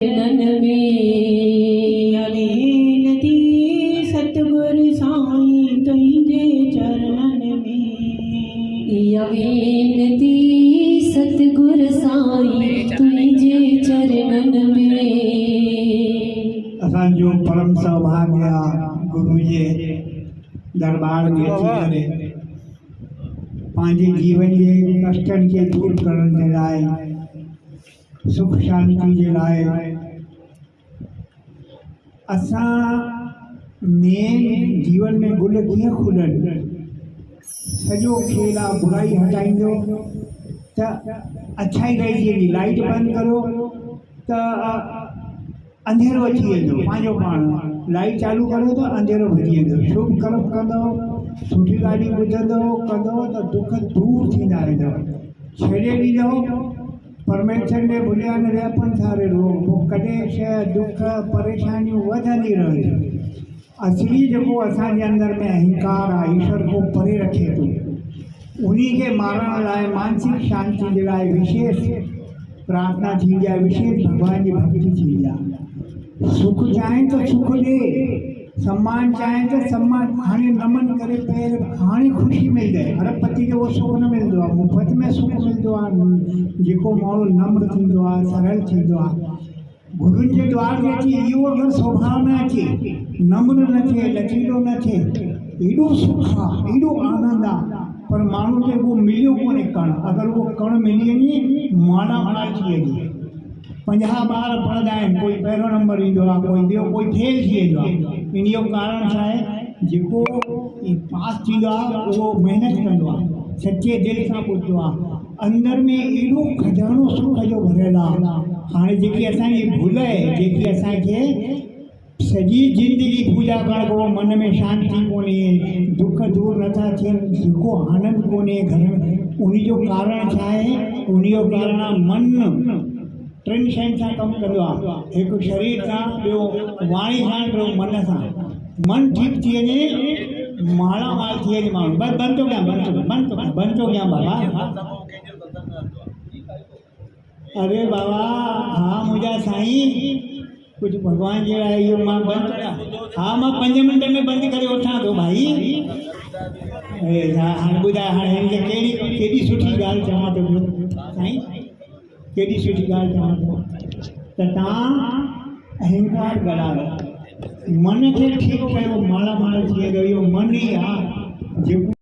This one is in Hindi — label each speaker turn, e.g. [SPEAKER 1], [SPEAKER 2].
[SPEAKER 1] नन में अलीनती सतगुर साईं तुझे चरणन में अलीनती सतगुर साईं तुझे चरणन में।
[SPEAKER 2] असांजो परम सौभाग्य गुरु जे दरबार में अची करे पंहिंजे जीवन के कष्टन के दूर करण जे लाइ सुख शांति जे लाइ असां मेन जीवन में गुल कीअं खुलनि सॼो खेल आहे बुराई हटाईंदो त अच्छाई रहिजी वेंदी। लाइट बंदि करो त अंधेरो अची वेंदो पंहिंजो पाण। लाइट चालू करो त अंधेरो भॼी वेंदो। शुभ कर्म कंदो सुठी ॻाल्हि ॿुधंदो कंदो त दुख दूर थींदा वेंदव। छॾे ॾींदो परमेश्वर ने भुलिया न रहिया सारे लोग कॾहिं शइ दुख परेशानियूं वधंदी रहंदियूं। असली जेको असांजे अंदर में अहंकार आहे ईश्वर को परे रखे थो उन्हीं के मारण लाइ मानसिक शांति जे लाइ विशेष प्रार्थना थींदी आहे, विशेष भगवान जी भक्ति थींदी आहे। सुख चाहे तो सुख ॾे, सम्मान चाहे तो सम्मान। हाणे नमन करे पैर हाणे ख़ुशी मिल जाए। अरबपति खे उहो सुख न मिलंदो आहे, मुफ़्त में सुख मिलंदो आहे। जेको माण्हू नम्र थींदो आहे सरल थींदो आहे गुरुनि जे द्वार ते अची इहो अगरि स्वभाव न अचे नम्र न थिए लचीलो न थिए एॾो सुख आहे एॾो आनंद आहे। पर माण्हू खे उहो मिलियो कोन्हे कण। अगरि उहो कण मिली वञे मालामाल थी वञे। 50 ॿार पढ़ंदा आहिनि कोई पहिरों नंबर ईंदो आहे कोई ॿियो कोई फेल थी वेंदो आहे। इन जो कारण छा आहे जेको पास थींदो आहे उहो महिनत कंदो आहे सचे दिलि सां ॿुधंदो आहे। अंदर में एॾो खजानो सुख जो भरियल आहे। हाणे जेकी असांजी भुल आहे जेकी असांखे सॼी ज़िंदगी पूजा करणु मन में शांति कोन्हे दुख दूर नथा थियनि जेको आनंद कोन्हे घर में उन जो कारण छा आहे। उन जो कारण आहे मन। 3 शयुनि सां कमु कंदो आहे, हिकु शरीर सां ॿियो वाणी सां ॿियो मन सां। मन ठीकु थी वञे मालामाल थी वञे माण्हू। बसि बंदि थो कयां बंदि थो कयां बाबा। अरे बाबा हाँ मुंहिंजा साईं कुझु भॻवान जे लाइ इहो मां बंदि कयां। हा मां 5 मिंट में बंदि करे उठां थो भाई। हाणे ॿुधाए हाणे हिनखे केॾी सुठी ॻाल्हि चवां थो पियो साईं केॾी सुठी ॻाल्हि चवां थो त तव्हां अहंकार गॾायो मन खे ठीकु कयो मालामाल थी वेंदो। इहो मन ई आहे जेको